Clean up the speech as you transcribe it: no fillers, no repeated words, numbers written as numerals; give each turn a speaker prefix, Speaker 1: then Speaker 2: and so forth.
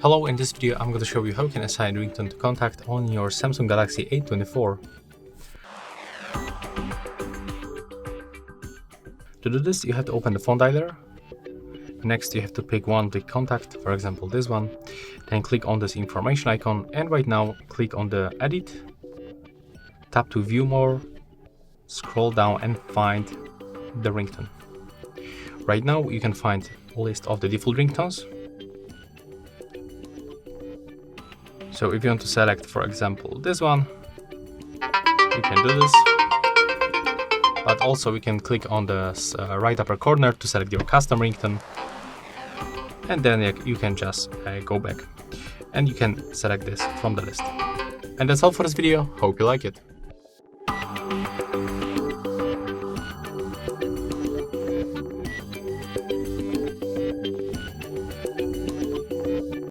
Speaker 1: Hello, in this video I'm going to show you how you can assign ringtone to contact on your Samsung Galaxy A24. To do this, you have to open the phone dialer. Next, you have to pick one-click contact, for example this one. Then click on this information icon, and right now click on the edit, tap to view more, scroll down and find the ringtone. Right now you can find a list of the default ringtones. So if you want to select, for example, this one, you can do this. But also we can click on the right upper corner to select your custom ringtone. And then you can just go back. And you can select this from the list. And that's all for this video. Hope you like it.